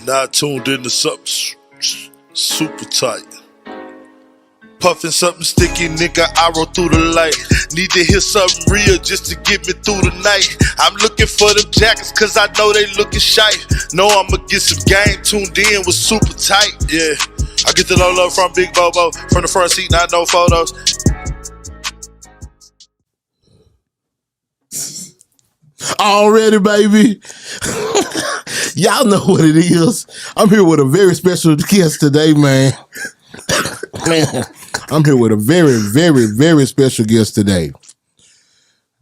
now I tuned into something super tight. Puffin' something sticky, nigga, I roll through the light. Need to hear something real just to get me through the night. I'm looking for them jackets cause I know they looking shy. Know I'ma get some game, tuned in with super tight, yeah. I get the low love from Big Bobo, from the front seat, not no photos. Already, baby. Y'all know what it is. I'm here with a very special guest today, man. I'm here with a very, very, very special guest today.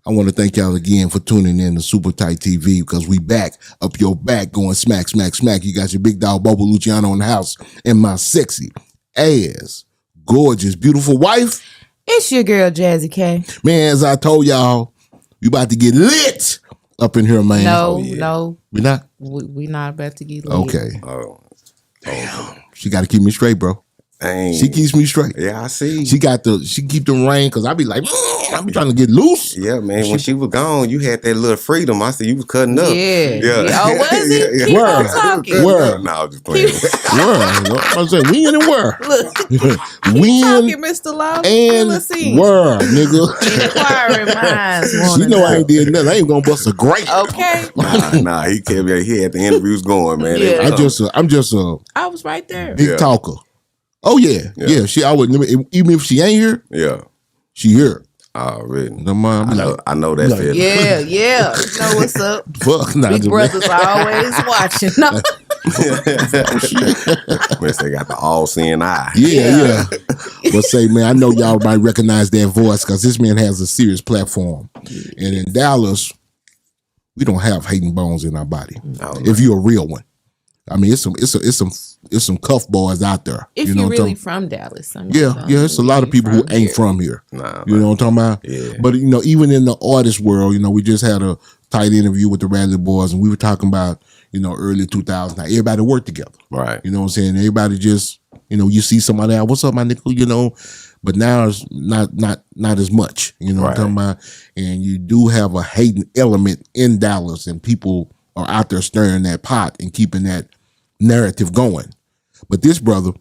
I want to thank y'all again for tuning in to Super Tight TV because we back up your back going smack, smack, smack. You got your big dog Bobo Luciano in the house and my sexy ass, gorgeous, beautiful wife. It's your girl Jazzy K. Man, as I told y'all, we about to get lit up in here, man. No. We not? We not about to get lit. Okay. Damn. She got to keep me straight, bro. Dang. She keeps me straight. Yeah, I see. She keep them rain because I be like, I be trying to get loose. Yeah, man. When she was gone, you had that little freedom. I said you was cutting up. Yeah. Oh, was it? Yeah. Keep on talking. Where? No, I was just playing. Where? I'm saying when and where? Look, when talking, Mr. Lawton. and where, nigga? Inquiring minds. She know I ain't did nothing. I ain't gonna bust a grape. Okay. Nah, he kept. He had the interviews going, man. Yeah. I'm just a I was right there. big talker. Oh yeah. She always even if she ain't here. Yeah. She here. Oh, really? I know that feeling. Yeah. You know what's up. Fuck, Big brothers always watching. No. Man, they got the all-seeing eye. Yeah. But say, man, I know y'all might recognize that voice because this man has a serious platform. And in Dallas, we don't have hating bones in our body. If you're a real one. I mean, it's some cuff boys out there. If you know you're really what from Dallas. I mean, it's a lot of people who ain't from here. You know what I'm talking about? Yeah. But, even in the artist world, we just had a tight interview with the Radley Boys, and we were talking about, early 2000s. Now, everybody worked together. Right. You know what I'm saying? Everybody just, you see somebody out, what's up, my nigga, But now it's not as much, what I'm talking about? And you do have a hating element in Dallas, and people are out there stirring that pot and keeping that narrative going. But this brother,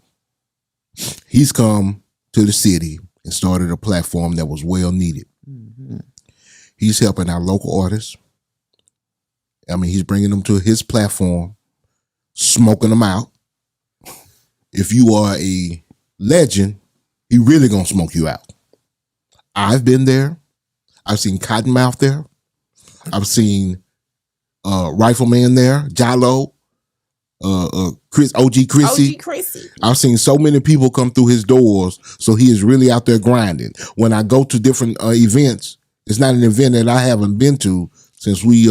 he's come to the city and started a platform that was well needed. Mm-hmm. He's helping our local artists. I mean, he's bringing them to his platform, smoking them out. If you are a legend, he really gonna smoke you out. I've been there. I've seen Cottonmouth there. I've seen Rifleman there, Jalo, OG Chrissy. I've seen so many people come through his doors, so he is really out there grinding. When I go to different events, it's not an event that I haven't been to since we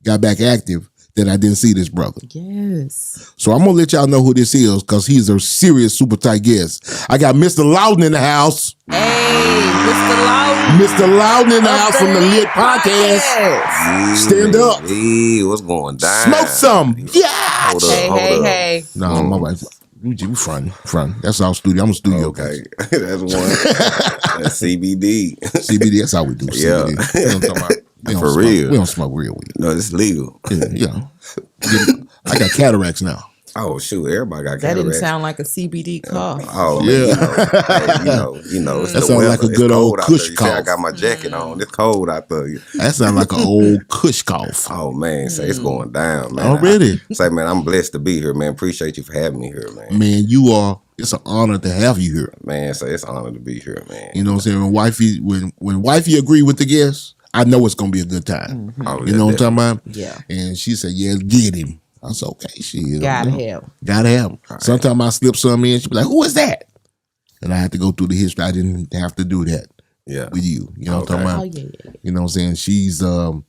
got back active that I didn't see this brother. Yes. So I'm gonna let y'all know who this is because he's a serious super tight guest. I got Mr. Lawton in the house. Hey, Mr. Lawton. Mr. Lawton in the house from the Lit Podcast. Stand up. Hey, what's going down? Smoke some. Yeah. Hold up. Hey. No, my wife. We front. That's our studio. I'm a studio Okay. guy. That's one. That's CBD. CBD, that's how we do Yeah. CBD. We don't talk about, For real. We don't smoke real weed. No, it's legal. Yeah. I got cataracts now. Oh shoot! Everybody got That cataracts. didn't sound like a CBD cough. Oh Yeah. man, you know. It's That the sound weather. like a It's good cold old out Kush there. You see, I cough. got my jacket on. It's cold out there. That sounds like an old Kush cough. Oh man, say it's going down, man. Already. Say, man, I'm blessed to be here, man. Appreciate you for having me here, man. Man, it's an honor to have you here. Man, say it's an honor to be here, man. You know what I'm saying? When wifey agree with the guest, I know it's gonna be a good time. Mm-hmm. Oh, You know what I'm talking about? Yeah. And she said, "Yeah, get him." I said, "Okay, shit. Gotta have. Gotta have him." Right. Sometimes I slip some in. She be like, "Who is that?" And I had to go through the history. I didn't have to do that. Yeah. With you. You know what I'm talking about? Oh, yeah. You know what I'm saying? She's saw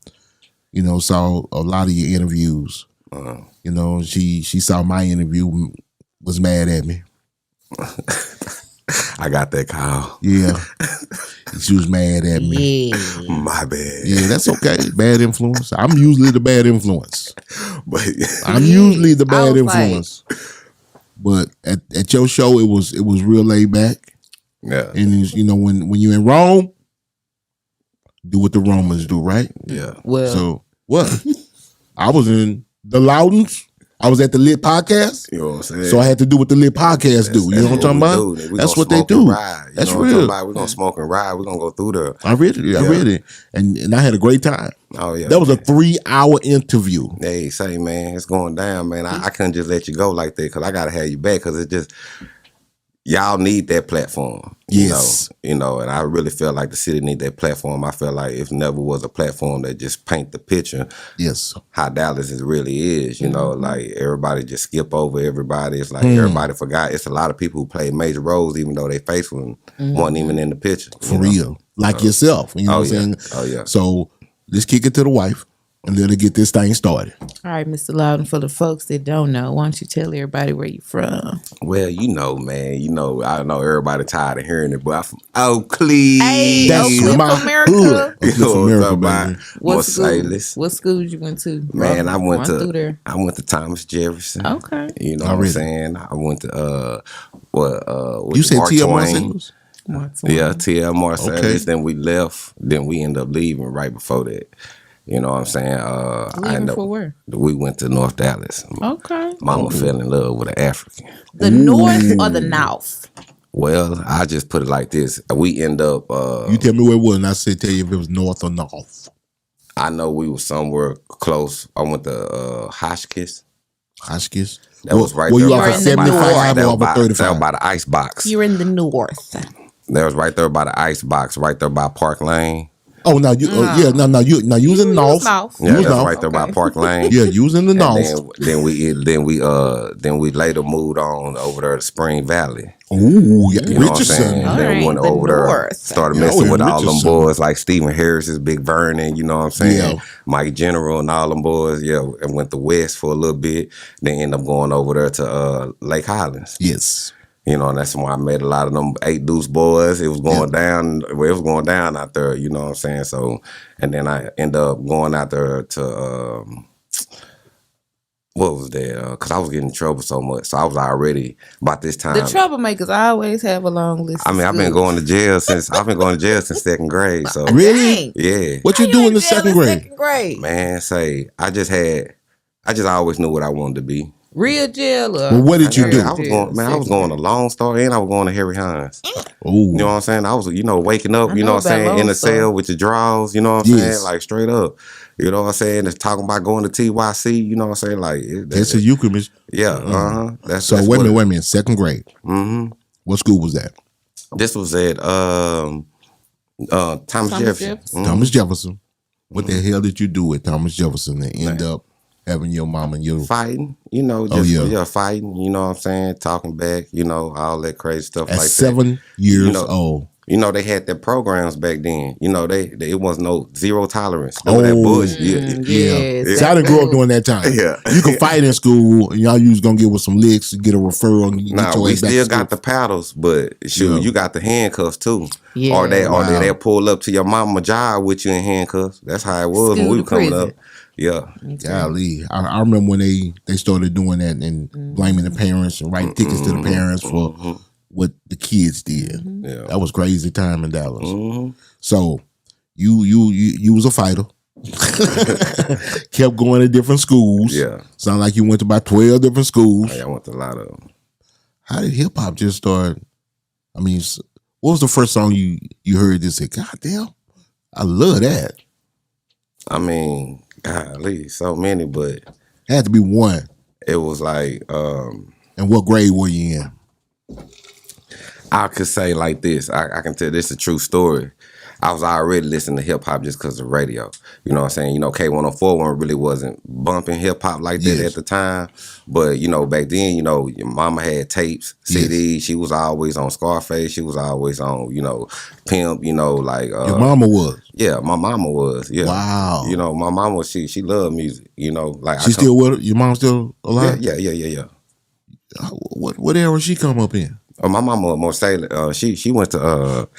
a lot of your interviews. You know, she saw my interview, was mad at me. I got that call. Yeah. She was mad at me. Yeah. My bad. Yeah, that's okay. Bad influence. I'm usually the bad influence. But I'm usually the I bad was influence. But at your show, it was real laid back. yeah. And when you're in Rome, do what the Romans do, right? Yeah. Well, So what? I was in the Lawtons. I was at the Lit Podcast. You know what I'm saying? So I had to do what the Lit Podcast do. You know what I'm talking about? That's what they do. That's real. We're gonna smoke and ride. We're gonna go through there. I read it. And I had a great time. Oh yeah. That was a 3-hour interview. Hey, say man, it's going down, man. I couldn't just let you go like that because I gotta have you back because it just y'all need that platform. Yes. You know, and I really feel like the city need that platform. I feel like if never was a platform that just paint the picture, yes, how Dallas really is, you know, like everybody just skip over everybody. It's like everybody forgot. It's a lot of people who played major roles even though their face wasn't even in the picture. For real. Like yourself. You know what I'm saying? Oh yeah. So let's kick it to the wife and let her get this thing started. All right, Mr. Lawton, for the folks that don't know, why don't you tell everybody where you from? Well, you know, man, I know everybody tired of hearing it, but I'm from Oakley. Hey, That's Oakley my from America. hood. You know what I'm talking about? Baby. What schools you went to? Man, I went through there. to Thomas Jefferson. Okay. You know what I'm saying? I went to you said T.L. Martwain. Marcellus? Yeah, T.L. Marcellus. Okay. Then we left. Then we ended up leaving right before that. You know what I'm saying? Leaving for where? We went to North Dallas. Okay. Mama fell in love with an African. The north or the north? Well, I just put it like this. We end up... you tell me where it was, and I said tell you if it was north or north. I know we were somewhere close. I went to Hotchkiss. Hotchkiss? That was right were there. You off of 75 or off of 35? That was by the ice box. You're in the north. That was right there by the ice box, right there by Park Lane. Oh, now you, you was in the north. Yeah, that's right there by Park Lane. Yeah, you was in the north. Then we later moved on over there to Spring Valley. Ooh, yeah, You know what I'm Richardson. saying? Then we went the over there, north. started messing with all them Richardson. boys like Stephen Harris's Big Vernon, you know what I'm saying? Yeah. Mike General and all them boys, yeah, and went to West for a little bit. Then ended up going over there to Lake Highlands. Yes. You know, and that's why I met a lot of them 8 Deuce boys. It was going down. Well, it was going down out there. You know what I'm saying? So, and then I ended up going out there to what was that? Because I was getting in trouble so much. So I was already about this time. The troublemakers always have a long list. I mean, I've been going to jail since 2nd grade. So Really? yeah. What you do in the second grade? Man, I just always knew what I wanted to be. Real jail or Well, what did you do? I was going to Lone Star and I was going to Harry Hines. Ooh. You know what I'm saying? I was, waking up, I you know know what I'm saying, about in the Lone Star. cell with your drawers, you know what I'm Yes. saying? Like straight up. You know what I'm saying? It's talking about going to TYC, you know what I'm saying? Like That's a Eucharist. yeah, That's So wait a minute. Second grade. Mm-hmm. What school was that? This was at Thomas Jefferson. Mhm. Thomas Jefferson. What the hell did you do at Thomas Jefferson and end up having your mom and your Fighting, fighting, you know what I'm saying? Talking back, all that crazy stuff at like 7 years know, old? You know, they had their programs back then. You know, they it was no zero tolerance. They were that bullshit. yes. See, I didn't grow up during that time. Yeah. You can fight in school, and y'all you was gonna get with some licks, get a referral, and get Nah, your we ass back still to got the school. paddles, but shoot, you got the handcuffs too. Yeah. Or Wow. they'll pull up to your mama job with you in handcuffs. That's how it was when we were coming up. Yeah. Golly, I remember when they started doing that and blaming the parents and writing tickets to the parents for what the kids did. Yeah. That was crazy time in Dallas. Mm-hmm. So you was a fighter. Kept going to different schools. Yeah. Sound like you went to about 12 different schools. I went to a lot of them. How did hip hop just start? I mean, what was the first song you heard that said, God damn, I love that? I mean, golly, so many, but It had to be one. it was like And what grade were you in? I could say like this. I can tell this is a true story. I was already listening to hip hop just because of radio. You know what I'm saying? K104 really wasn't bumping hip hop like that Yes. at the time. But, back then, your mama had tapes, CDs. She was always on Scarface. She was always on, Pimp, like. Your mama was. Yeah, my mama was. Yeah. Wow. My mama, she loved music, like. She still with her? Your mom still alive? Yeah. What era she come up in? My mama, more say, she went to,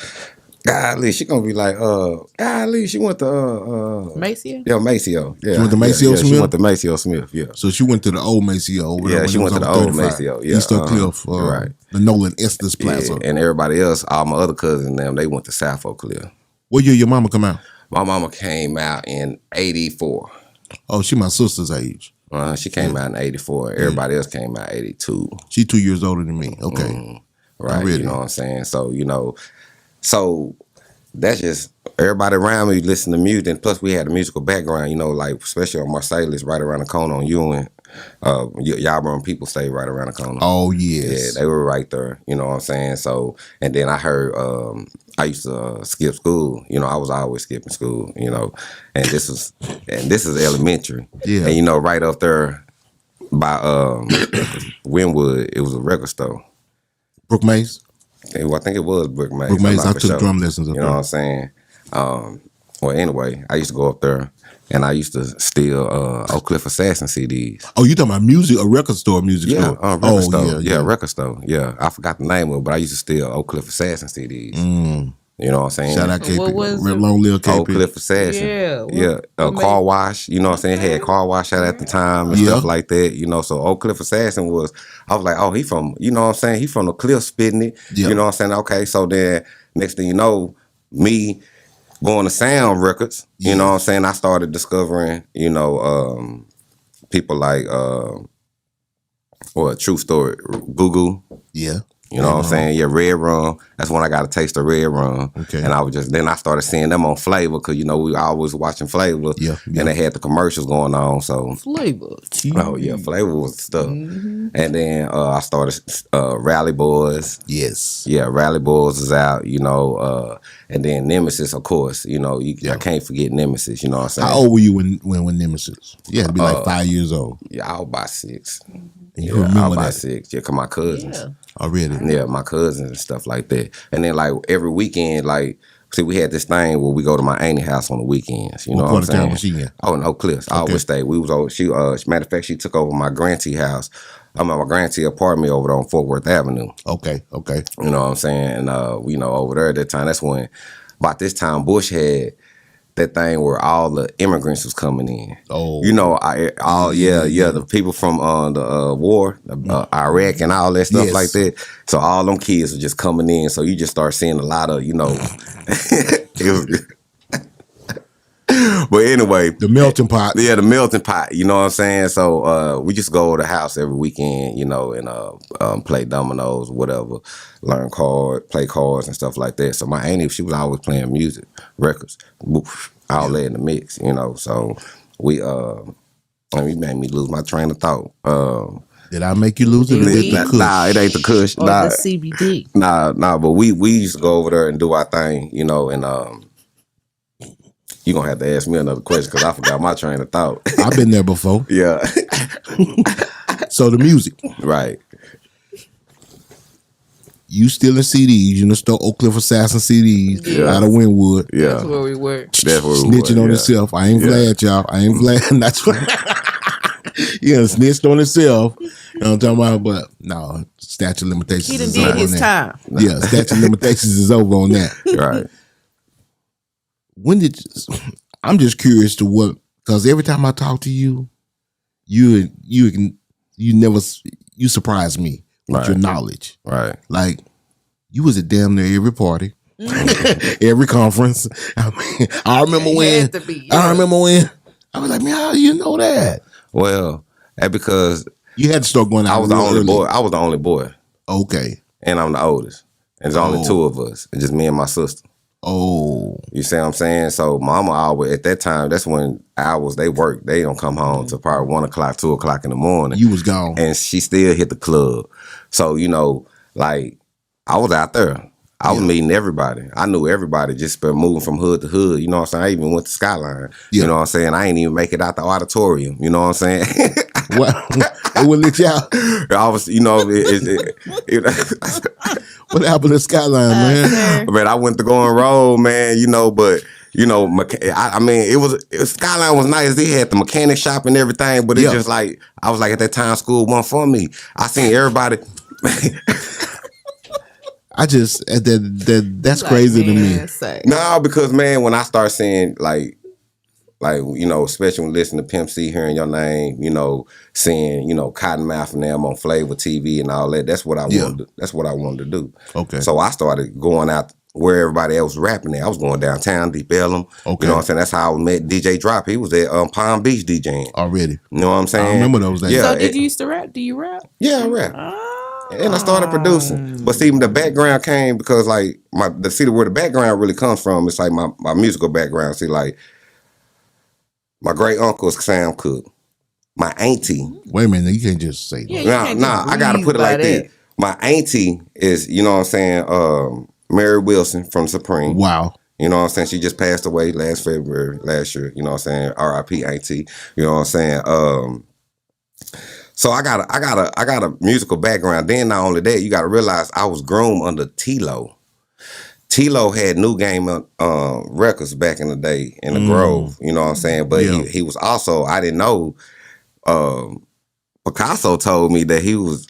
golly, she gonna be like, golly, she went to, Maceo? Yeah, Maceo. Yeah. She went to Maceo Smith? She went to Maceo Smith, yeah. So she went to the old Maceo. over there Yeah, when she it went was to the on old 35. Maceo, yeah, Eastern Cliff, right. the Nolan Estes Plaza. Yeah, and everybody else, all my other cousins, they went to South Oak Cliff. What year your mama come out? My mama came out in 84. Oh, she my sister's age. She came out in 84. Everybody else came out 82. She 2 years older than me. Okay. Right. Already. You know what I'm saying? So, so that's just everybody around me listen to music. And plus we had a musical background, like especially on Marsalis, right around the corner on Ewing. Y'all run people stay right around the corner. Oh, yes. Yeah, they were right there. You know what I'm saying? So, and then I heard, I used to skip school. I was always skipping school, and this is elementary. Yeah. And, right up there by Wynwood, it was a record store. Brook Mays? I think it was Brook Mays. Brook Mays, I took sure. drum lessons up You know what I'm saying? Well, anyway, I used to go up there and I used to steal Oak Cliff Assassin CDs. Oh, you talking about music, a record store, music store? Record store. Yeah, record store. Yeah, I forgot the name of it, but I used to steal Oak Cliff Assassin CDs. You know what I'm saying? Shout out KP. What was Long live KP. Oak Cliff Assassin. Yeah. Car wash. You know what I'm saying? Had car wash out at the time and stuff like that. So Oak Cliff Assassin I was like, oh, he from, you know what I'm saying? He from the Cliff spitting it. Yeah. You know what I'm saying? Okay, so then next thing you know, me going to Sound Records, you know what I'm saying? I started discovering, people like, True Story, Goo. Yeah. You know what I'm saying? Yeah, Red Rum. That's when I got a taste of Red Rum. Okay. And then I started seeing them on Flavor because, we always watching Flavor. Yeah. And they had the commercials going on. So Flavor. Oh, yeah, Flavor was the stuff. And then I started Rally Boys. Yes. Yeah, Rally Boys was out, and then Nemesis, of course. I can't forget Nemesis, you know what I'm saying? How old were you when Nemesis? You had to be like 5 years old. Yeah, I was about 6. And you I was remember about that 6. Yeah, because my cousins. Yeah. already. Yeah, my cousins and stuff like that. And then like every weekend, we had this thing where we go to my auntie's house on the weekends. You know what I'm saying? Was she in? Oh, no, Cliffs. I always stay. We was over. She, matter of fact, she took over my grantee house. I'm at my grantee apartment over there on Fort Worth Avenue. Okay. You know what I'm saying? And over there at that time, that's when about this time Bush had that thing where all the immigrants was coming in. Oh, the people from the war, Iraq and all that stuff like that. So all them kids were just coming in. So you just start seeing a lot of, it was. But anyway, the melting pot. Yeah, the melting pot. You know what I'm saying? So we just go to the house every weekend, and play dominoes, whatever, play cards and stuff like that. So my auntie, she was always playing music, records, all that in the mix, So we made me lose my train of thought. Did I make you lose it? Nah, it ain't the Kush. Or the CBD. Nah, but we used to go over there and do our thing, and you're going to have to ask me another question because I forgot my train of thought. I've been there before. Yeah. So the music. Right. You stealing CDs. You done stole Oak Cliff Assassin CDs out of Wynwood. Yeah. That's where we were. Snitching on himself. I ain't glad, y'all. I ain't glad. That's what. Snitched on himself. You know what I'm talking about? But no, statute of limitations. He done did his time. Yeah, statute of limitations is over on that. Right. I'm just curious to what, because every time I talk to you, you surprise me with your knowledge. Right. Like, you was at damn near every party, every conference. I remember when. I was like, man, how do you know that? Well, that's because you had to start going out. I was the only boy. I was the only boy. Okay. And I'm the oldest. And there's only two of us. It's just me and my sister. Oh. You see what I'm saying? So mama always, at that time, that's when they work. They don't come home till probably 1 o'clock, 2 o'clock in the morning. You was gone. And she still hit the club. So, I was out there. I was meeting everybody. I knew everybody just been moving from hood to hood. You know what I'm saying? I even went to Skyline. Yeah. You know what I'm saying? I ain't even make it out the auditorium. You know what I'm saying? What? They wouldn't let you out? I was, what happened to Skyline, man? Man, I went to go and roll, man, but... Skyline was nice. They had the mechanic shop and everything, but it's just like, I was like, at that time, school wasn't for me. I seen everybody. That's crazy to me. No, because, man, when I start seeing, especially when listening to Pimp C, hearing your name, seeing, Cottonmouth and them on Flavor TV and all that, that's what I wanted. That's what I wanted to do. Okay. So I started going out where everybody else was rapping at. I was going downtown, Deep Ellum. Okay. You know what I'm saying? That's how I met DJ Drop. He was at Palm Beach DJing. Already. You know what I'm saying? I remember those days. Yeah. So did you used to rap? Do you rap? Yeah, I rap. Oh. And I started producing. But see, the background came because like where the background really comes from, it's like my musical background. See, like my great uncle is Sam Cooke. My auntie. Wait a minute, you can't just say that. Yeah, Nah, I gotta put it like this. My auntie is, you know what I'm saying, Mary Wilson from Supreme. Wow. You know what I'm saying? She just passed away last February, last year. You know what I'm saying? R.I.P. auntie. You know what I'm saying? So I got a musical background. Then not only that, you gotta realize I was groomed under T-Lo. T-Lo had New Game records back in the day in the Grove. You know what I'm saying? But he was also, I didn't know. Picasso told me that he was,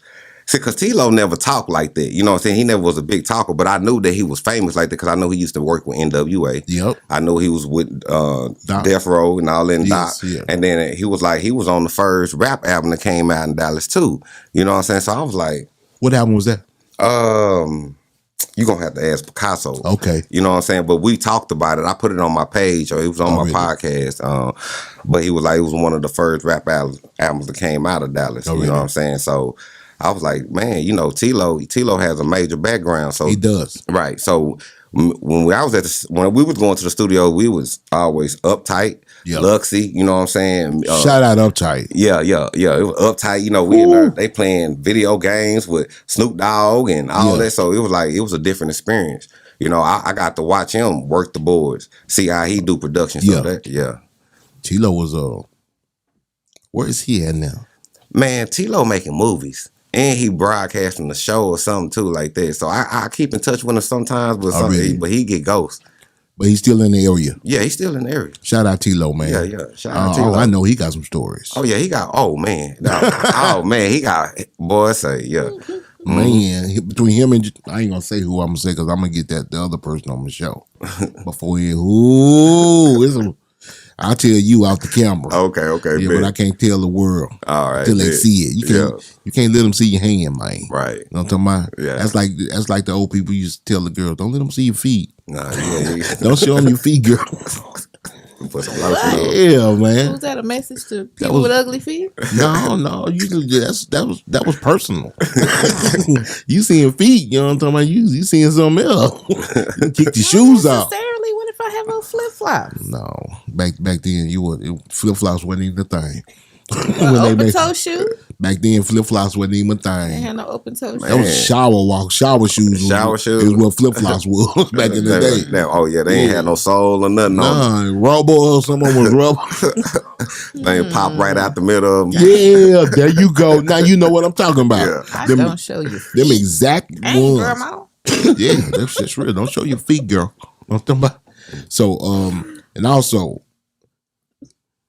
because T-Lo never talked like that. You know what I'm saying? He never was a big talker, but I knew that he was famous like that because I know he used to work with NWA. Yep. I know he was with Death Row and all that. Yes, Doc. yeah. And then he was on the first rap album that came out in Dallas too. You know what I'm saying? So I was like, what album was that? you're going to have to ask Picasso. Okay. You know what I'm saying? But we talked about it. I put it on my page, or it was on my podcast. But he was like, it was one of the first rap albums that came out of Dallas. You know what I'm saying? So I was like, man, you know, T-Lo has a major background. So he does. Right. So when when we was going to the studio, we was always uptight, Luxy, you know what I'm saying? Shout out Uptight. Yeah. It was uptight. You know, we in there, they playing video games with Snoop Dogg and all that. So it was a different experience. You know, I got to watch him work the boards, see how he do production. So T-Lo was where is he at now? Man, T-Lo making movies. And he broadcasting the show or something too like that. So I keep in touch with him sometimes, but he get ghost. But he's still in the area. Yeah, he's still in the area. Shout out T-Lo, man. Yeah. Shout out T-Lo. I know he got some stories. Oh yeah, he got. Oh man, he got. Boy, say yeah. Man, between him and I ain't gonna say who I'm gonna say because I'm gonna get the other person on the show before he. I'll tell you off the camera. Okay. Yeah, but I can't tell the world. All right, till they see it. You can't let them see your hand, man. Right. You know what I'm talking about? Yeah. That's like the old people used to tell the girls, don't let them see your feet. Nah, don't show them your feet, girl. Put some lotion on. Yeah, man. Was that a message to people with ugly feet? No. Usually that was personal. You seeing feet, you know what I'm talking about? You seeing something else. You kick your shoes off. What if I have on flip flops? No, back then flip flops wasn't even a thing. Open toe shoe. Back then, flip flops wasn't even a thing. They had no open toe shoes. That was shower shoes. Shower shoes is what flip flops was back in the day. They ain't had no sole or nothing. Nah, rubber or someone was rubber. They pop right out the middle of them. Yeah, there you go. Now you know what I'm talking about. Yeah. I don't show you. Them exact ones. Grandma. Yeah, that's just real. Don't show your feet, girl. I'm talking about. So, and also,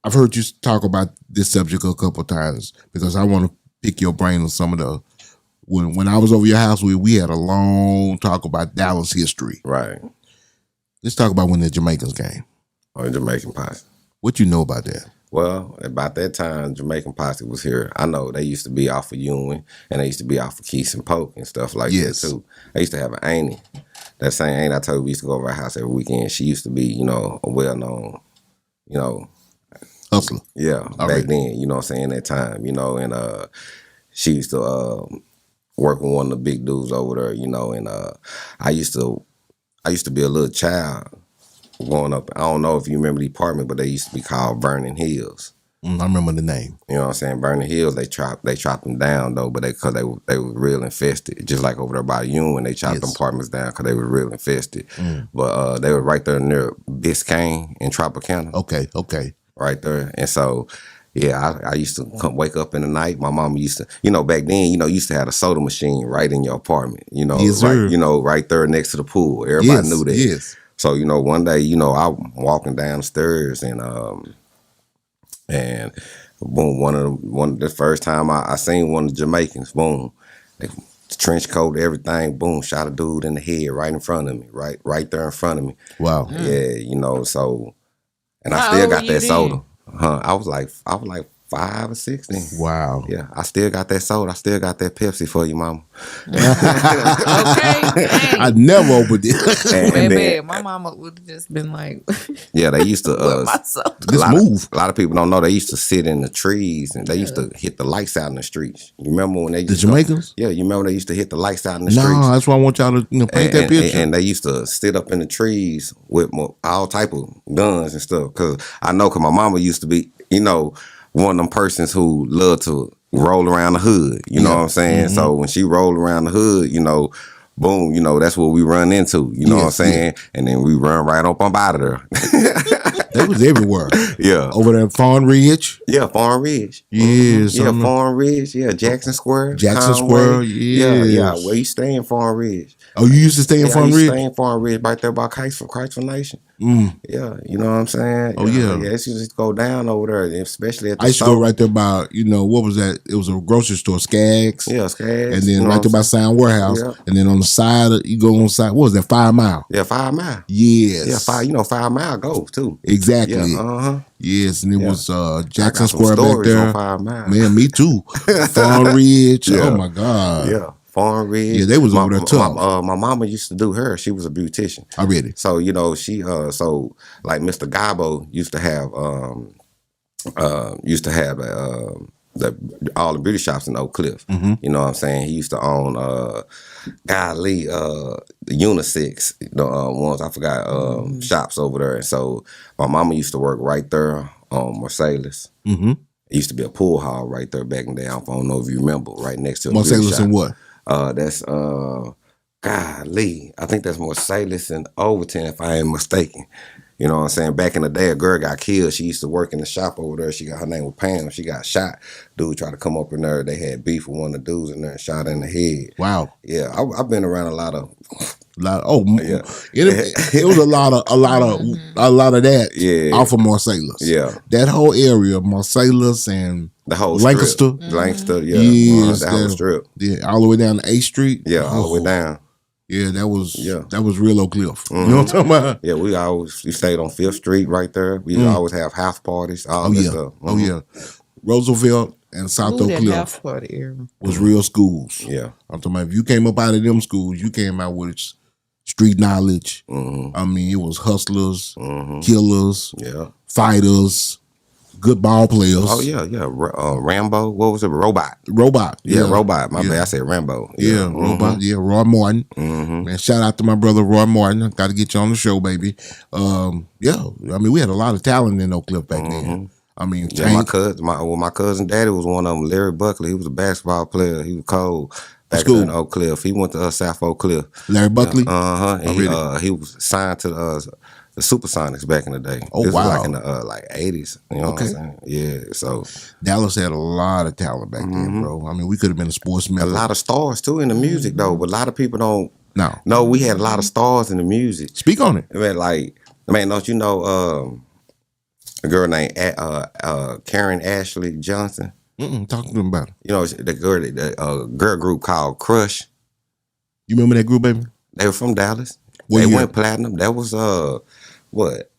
I've heard you talk about this subject a couple of times because I want to pick your brain on some of the. When I was over your house, we had a long talk about Dallas history. Right. Let's talk about when the Jamaicans came. Oh, the Jamaican Posse. What you know about that? Well, about that time, Jamaican Posse was here. I know they used to be off of Ewing and they used to be off of Keys and Polk and stuff like that too. I used to have an auntie. That same aunt I told you we used to go over our house every weekend. She used to be, you know, a well-known, you know, hustler. Yeah, back then, you know what I'm saying, that time, you know, and she used to work with one of the big dudes over there, you know, and I used to be a little child growing up. I don't know if you remember the apartment, but they used to be called Vernon Hills. I remember the name. You know what I'm saying? Vernon Hills, they chopped them down though, but because they were real infested. Just like over there by Ewing, they chopped them apartments down because they were real infested. But they were right there near Biscayne in Tropicana. Okay. Right there. And so, yeah, I used to wake up in the night. My mom used to, you know, back then, you know, used to have a soda machine right in your apartment. You know, right there next to the pool. Everybody knew that. Yes. So, you know, one day, you know, I'm walking downstairs and boom, the first time I seen one of the Jamaicans, boom, trench coat, everything, boom, shot a dude in the head right in front of me, right there in front of me. Wow. Yeah, you know, so, and I still got that soda. I was like 5 or 6 then. Wow. Yeah, I still got that soda. I still got that Pepsi for you, mama. Okay. Dang. I never opened it. Baby, my mama would have just been like, Yeah, they used to. "What my soda?" Let's move. A lot of people don't know they used to sit in the trees and they used to hit the lights out in the streets. You remember when they used The Jamaicans? Yeah, you remember they used to hit the lights out in the No, streets. that's why I want y'all to paint that picture. And they used to sit up in the trees with all type of guns and stuff. Cause I know, cause my mama used to be, one of them persons who loved to roll around the hood. You know what I'm saying? So when she rolled around the hood, boom, that's what we run into. You know what I'm saying? And then we run right up out of there. They was everywhere. Yeah. Over there at Fawn Ridge. Yeah, Farm Ridge. Yeah, Yeah, Farm Ridge. Yeah, Jackson Square. Jackson Conway. Square, yes. Yeah. Where you stay in Farm Ridge? Oh, you used to stay in Fawn I used Ridge? to stay in Farm Ridge right there by Christful Nation. Yeah, you know what I'm saying? Oh, yeah. Yeah, it used to go down over there, especially at the I used to store. go right there by, what was that? It was a grocery store, Skaggs. Yeah, Skaggs. And then right there by Sound Warehouse. Yeah. And then on the side, you go on the side, what was that, 5 Mile? Yeah, 5 Mile. Yes. Yeah, 5 Mile goes too. Exactly. Yeah, Yes, and it was Jackson I got some Square back stories there. on 5 Mile. Man, me too. Fawn Ridge. Yeah. Oh, my God. Yeah, Farm Ridge. Yeah, they was over there tough. My mama used to do her. She was a beautician. I read it. So she like Mr. Gabo used to have all the beauty shops in Oak Cliff. You know what I'm saying? He used to own the unisex, ones I forgot shops over there. And so my mama used to work right there on Marsalis. It used to be a pool hall right there back in the day. I don't know if you remember, right next to a beauty Marsalis shop. and what? That's golly, I think that's Marsalis and Overton, if I ain't mistaken. You know what I'm saying? Back in the day, a girl got killed. She used to work in the shop over there. Her name was Pam. She got shot. Dude tried to come up in there. They had beef with one of the dudes in there and shot her in the head. Wow. Yeah, I've been around a lot of. Yeah. It was a lot of that. Yeah. Off of Marsalis. Yeah. That whole area, Marsalis and The whole Lancaster. strip. Lancaster, yeah. Yes, That whole strip. Yeah, all the way down to 8th Street. Yeah, all the way down. Yeah, that was real Oak Cliff. You know what I'm talking about? Yeah, we stayed on 5th Street right there. We always have house parties, all that stuff. Oh yeah. Roosevelt and South Oak that Cliff house party era. was real schools. Yeah. I'm talking about if you came up out of them schools, you came out with street knowledge. I mean, it was hustlers, killers, fighters, good ball players. Oh yeah. Rambo. What was it? Robot. Yeah, Robot. My bad. I said Rambo. Yeah, Robot. Yeah, Roy Martin. Man, shout out to my brother Roy Martin. I got to get you on the show, baby. Yeah, I mean, we had a lot of talent in Oak Cliff back then. I mean, Yeah, my cousin daddy was one of them. Larry Buckley. He was a basketball player. He was cold. Back in Oak Cliff. He went to South Oak Cliff. Larry Buckley. He was signed to the Supersonics back in the day. Oh, this wow. was like in the 80s. You know what I'm saying? Yeah. So Dallas had a lot of talent back then, bro. I mean, we could have been a sportsman. a lot of stars too in the music though, but a lot of people don't. No. No, we had a lot of stars in the music. Speak on it. I mean, don't you know a girl named Karen Ashley Johnson? Talk to them about it. You know, the girl group called Crush. You remember that group, baby? They were from Dallas. What They year? went platinum. That was what?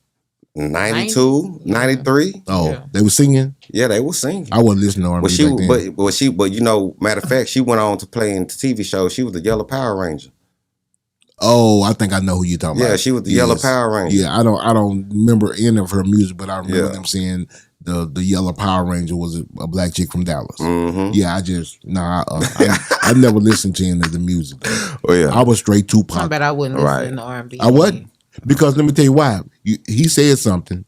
92, 93. Oh, they were singing. Yeah, they were singing. I wasn't listening to R&B back then. But you know, matter of fact, she went on to play in the TV show. She was the Yellow Power Ranger. Oh, I think I know who you're talking about. Yeah, she was the Yellow Power Ranger. Yeah, I don't remember any of her music, but I remember them saying the Yellow Power Ranger was a black chick from Dallas. Yeah, I never listened to any of the music. Oh yeah, I was straight Tupac. I bet I wouldn't listen to R&B. I wasn't, because let me tell you why. He said something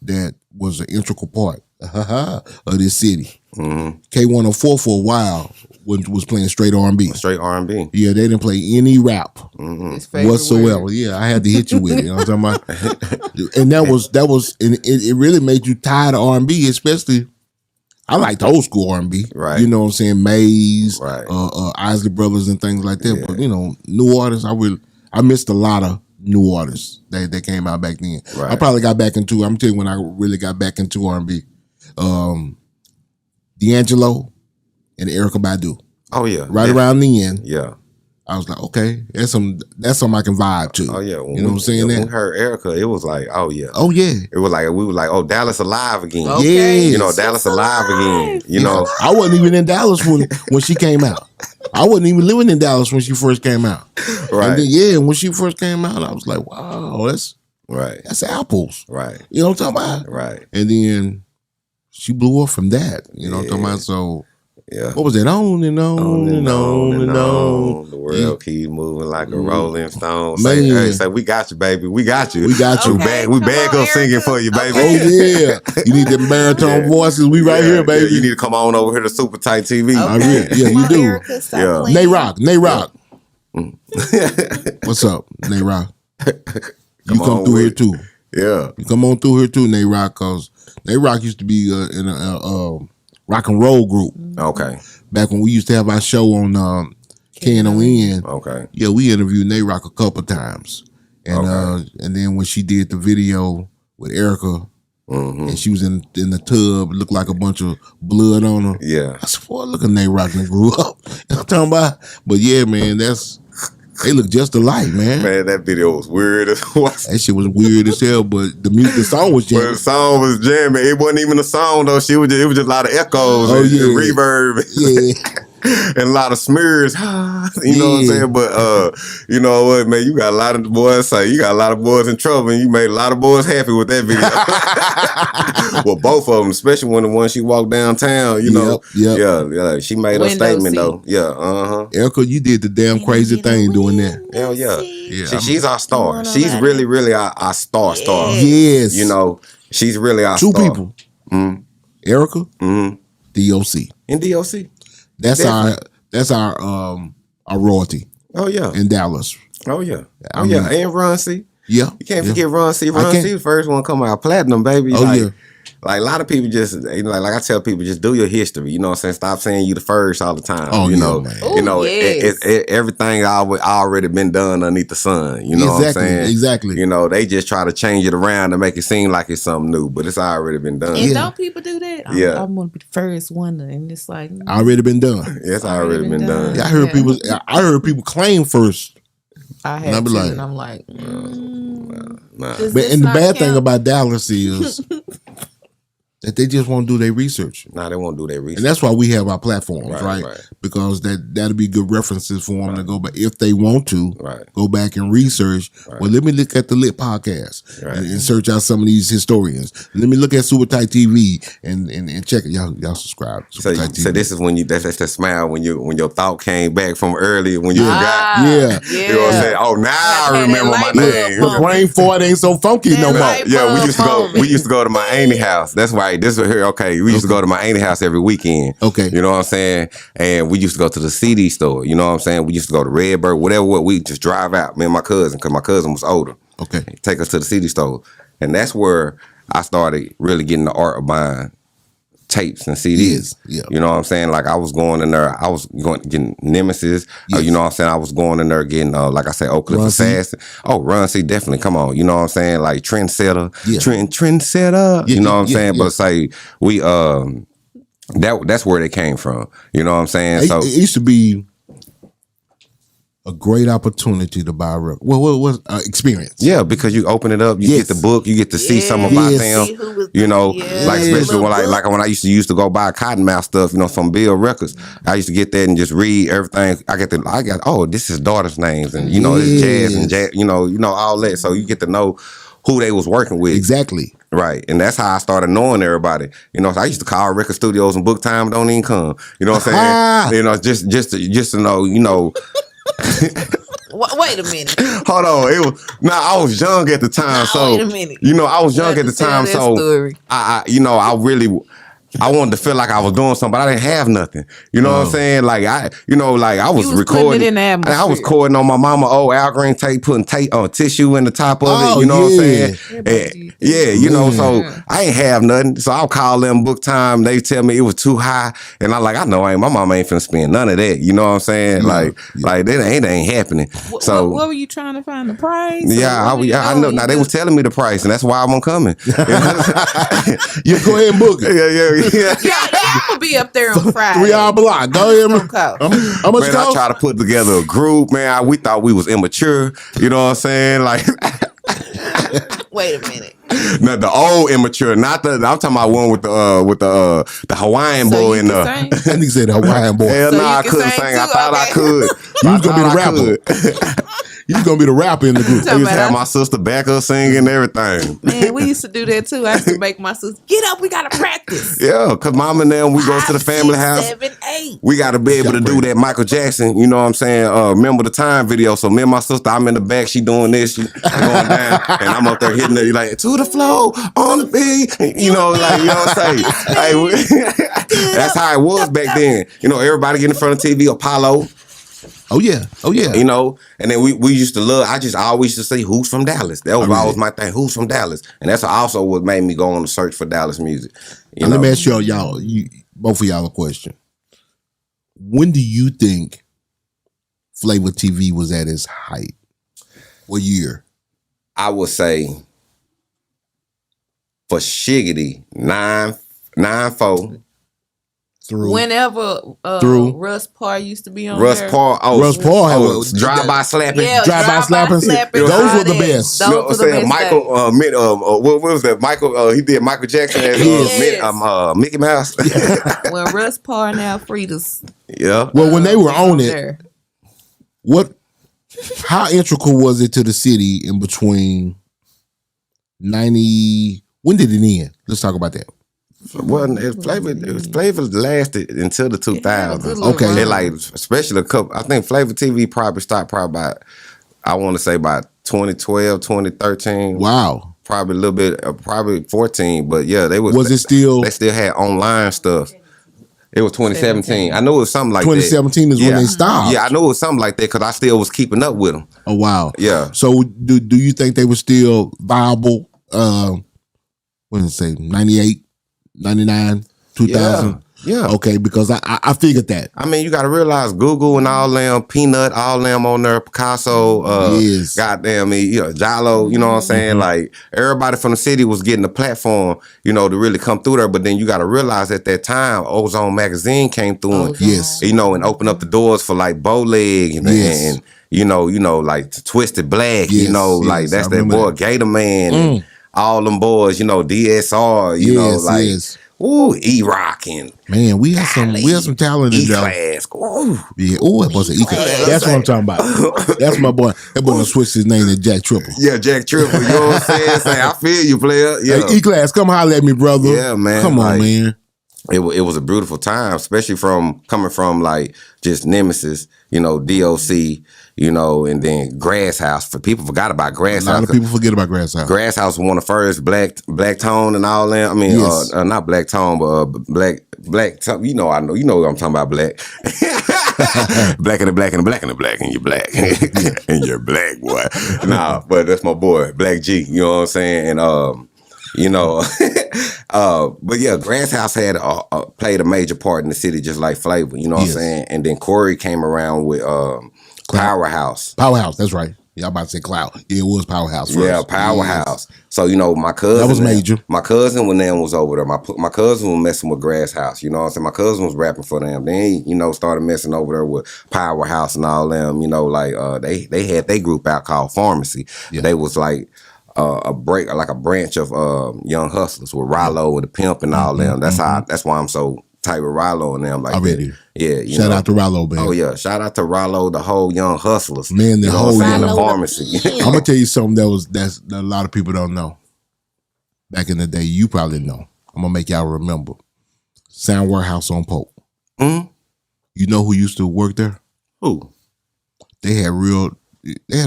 that was an integral part of this city. K104 for a while was playing straight R&B. Straight R&B. Yeah, they didn't play any rap whatsoever. Word. Yeah, I had to hit you with it. You know what I'm talking about? And that was, and it really made you tired of R&B, especially. I liked old school R&B, right? You know what I'm saying, Maze, right? Isley Brothers and things like that. But you know, new artists, I missed a lot of new artists that came out back then. Right. I probably got back into. I'm telling you when I really got back into R&B. D'Angelo and Erykah Badu. Oh yeah, Right around the end. Yeah. I was like, okay, that's something I can vibe to. Oh yeah, you know what I'm saying? When we heard Erica, it was like, oh yeah, it was like we were like, oh, Dallas alive again. Okay. Yes. Dallas alive again. I wasn't even in Dallas when she came out. I wasn't even living in Dallas when she first came out. Right. And then, when she first came out, I was like, wow, that's apples. Right. You know what I'm talking about? Right. And then she blew up from that. You know what I'm talking about? So. Yeah. What was it? On and on and on and on. The world keeps moving like a rolling stone. Man. Say, we got you, baby. We got you. We got you. Okay. We back up singing for you, baby. Oh yeah. You need them baritone voices. We right here, baby. Yeah, you need to come on over here to Super Tight TV. Okay. Yeah, you do. Erica, stop playing. Nay Rock. What's up, Nay Rock? You come through here too. Yeah. You come on through here too, Nay Rock, cause Nay Rock used to be in a rock and roll group. Okay. Back when we used to have our show on KNON. Okay. Yeah, we interviewed Nay Rock a couple times. And and then when she did the video with Erica, and she was in the tub, it looked like a bunch of blood on her. Yeah. I said, boy, look at Nay Rock and grew up. You know what I'm talking about? But yeah, man, they look just alike, man. Man, that video was weird as what. That shit was weird as hell, but the song was But jamming. the song was jamming. It wasn't even a song though. It was just a lot of echoes and reverb. Yeah. And a lot of smears, you know what I'm saying? But you know what, man, you got a lot of boys in trouble, and you made a lot of boys happy with that video. Well, both of them, especially when the one she walked downtown, you know. Yeah, she made a statement though. Yeah, Erica, you did the damn crazy thing doing that. Hell yeah. She's our star. She's really our star. Yes. You know, she's really our star. Two people. Erica, DOC. And DOC. That's our royalty. Oh yeah. In Dallas. Oh yeah. And Ron C. Yeah. You can't forget Ron C. Ron C. the first one come out platinum, baby. Like a lot of people just like I tell people, just do your history. You know what I'm saying? Stop saying you the first all the time. Oh, you know, man. You know, everything already been done underneath the sun. You know what I'm saying? Exactly. You know, they just try to change it around to make it seem like it's something new, but it's already been done. And don't people do that? Yeah. I'm gonna be the first one, and it's like already been done. It's already been done. Yeah, I heard people claim first. I have to, and I'm like, nah. But the bad thing about Dallas is that they just won't do their research. Nah, they won't do their research. And that's why we have our platforms, right? Right. Because that'll be good references for them to go back. If they want to, go back and research. Well, let me look at the Lit Podcast and search out some of these historians. Let me look at Super Tight TV and check it. Y'all subscribe to Super Tight TV. So this is when that's the smile when your thought came back from earlier when you forgot. Yeah. You know what I'm saying? Oh, now I remember my name. The brain fart ain't so funky no more. Yeah, we used to go to my auntie house. That's why this was here. Okay, we used to go to my auntie house every weekend. Okay, you know what I'm saying? And we used to go to the CD store. You know what I'm saying? We used to go to Redbird, whatever. We just drive out. Me and my cousin, because my cousin was older. Okay, take us to the CD store, and that's where I started really getting the art of buying tapes and CDs. Yeah. You know what I'm saying? Like I was going in there, I was getting Nemesis. You know what I'm saying? I was going in there getting, like I said, Oak Cliff Assassin. Oh, Run C, definitely. Come on. You know what I'm saying? Like Trendsetter. Trendsetter. You know what I'm saying? But say we that's where they came from. You know what I'm saying? It used to be a great opportunity to buy a record. Well, what experience? Yeah, because you open it up, you get the book, you get to see some about them. You know, like especially when when I used to go buy Cottonmouth stuff, you know, from Bill Records. I used to get that and just read everything. I got oh, this is daughters' names, and you know, it's jazz, you know all that. So you get to know who they was working with. Exactly. Right. And that's how I started knowing everybody. You know, so I used to call record studios and book time don't even come. You know what I'm saying? You know, just to know, you know. Wait a minute. Hold on. I was young at the time, so wait a minute. You know, I was young at the time, so story. I wanted to feel like I was doing something, but I didn't have nothing. You know what I'm saying? Like I was recording. It in the atmosphere. I was recording on my mama old Al Green tape, putting tissue in the top of it. You know what I'm saying? You know. So I ain't have nothing. So I'll call them book time. They tell me it was too high, and I'm like, I know my mama ain't finna spend none of that. You know what I'm saying? Like that ain't happening. So what were you trying to find the price? Yeah, I know. Now they was telling me the price, and that's why I'm coming. You go ahead and book it. Yeah. Yeah, gonna be up there on Friday. 3 hour block. Go ahead. How much Man, I try to put together a group, man. We thought we was immature. You know what I'm saying? Like, Wait a minute. no, the old immature, not the. I'm talking about one with the Hawaiian So boy you in can the. sing? That nigga said Hawaiian boy. Hell So no, you I can couldn't sing sing. I too? thought I Okay. could. You was gonna be the I rapper. could. You was gonna be the rapper in the group. I used to have my sister back up singing and everything. Man, we used to do that too. I used to make my sister get up. We gotta practice. Yeah, cause mom and them, we go to the 5, family 6, house. 7, 8. We got to be able to do that Michael Jackson, you know what I'm saying? Remember the Time video. So me and my sister, I'm in the back, she doing this, she going down, and I'm up there hitting it like, to the flow, on the beat, you know, like, you know what I'm saying? Hey, that's how it was back then. You know, everybody get in front of TV, Apollo, Oh yeah. you know, and then we used to love, I always used to say, who's from Dallas? That was always my thing, who's from Dallas? And that's also what made me go on the search for Dallas music. You Now, know? let me ask y'all, both of y'all a question. When do you think Flavor TV was at its height? What year? I would say for Shiggity, 9-4. Through Whenever Through. Russ Parr used to be on Russ there. Parr. Russ Parr had drive-by slapping. Yeah, Drive-by slapping. slapping. Those all were the that. best. Those You know were what the I'm saying? best Michael, days. what was that? Michael, he did Michael Jackson as Yes. Mickey Mouse. When Russ Parr and Alfreda's Yeah. Well, when they were on it, there. how integral was it to the city in between 90? When did it end? Let's talk about that. Well, Flavor lasted until the 2000s. Okay. It like, especially a couple, I think Flavor TV probably stopped about, I want to say about 2012, 2013. Wow. Probably a little bit, probably 14, but yeah, they was. Was it still? They still had online stuff. It was 2017. I know it was something like 2017 that. is when they stopped. Yeah, I know it was something like that because I still was keeping up with them. Oh wow. Yeah. So do you think they were still viable? What did it say? 98, 99, 2000. Yeah. Okay, because I figured that. I mean, you got to realize Google and all them, Peanut, all them on there, Picasso, Yes. goddamn me, Jalo, you know what I'm saying? Like, everybody from the city was getting a platform, to really come through there. But then you got to realize at that time, Ozone Magazine came through and, Yes. and opened up the doors for like Bowleg and, Yes. and like Twisted Black, Yes, like yes, that's I that remember boy, that. Gator Man, and all them boys, DSR, Yes. ooh, E-Rock and Man, we had some talent in there. E-Class. Ooh. Yeah. Oh, it was an E-Class. That's what I'm talking about. That's my boy. That boy done switched his name to Jack Triple. Yeah, Jack Triple. You know what I'm saying? I feel you, player. Yeah. Hey, E-Class, come holler at me, brother. Yeah, man. Come on, Like, man. It was a beautiful time, especially coming from like just Nemesis, DOC, and then Grass House. For people forgot about Grass A lot House. of people forget about Grass House. Grass House was one of the first black tone and all that. I mean, Yes. not black tone, but black. I know, you know what I'm talking about. Black, black and the black and the black and the black and you're black and you're black, boy. Nah, but that's my boy, Black G. You know what I'm saying? And but yeah, Grass House had played a major part in the city, just like Flavor. You know what Yes. I'm saying? And then Corey came around with Powerhouse. Powerhouse, that's right. Yeah, I'm about to say Cloud. Yeah, it was Powerhouse first. Yeah, Powerhouse. So my cousin, That was major. My cousin when them was over there. My cousin was messing with Grass House. You know what I'm saying? My cousin was rapping for them. Then he, started messing over there with Powerhouse and all them. They had their group out called Pharmacy. Yeah. They was like a branch of Young Hustlers with Rollo and the Pimp and all them. That's why I'm so tight with Rollo and them. Like Already. that. Yeah. Shout out to Rollo, man. Oh yeah, shout out to Rollo, the whole Young Hustlers. Man, the whole Young Young- the Pharmacy. I'm gonna tell you something that a lot of people don't know. Back in the day, you probably know. I'm gonna make y'all remember. Sound Warehouse on Polk. Mhm. You know who used to work there? Who? They had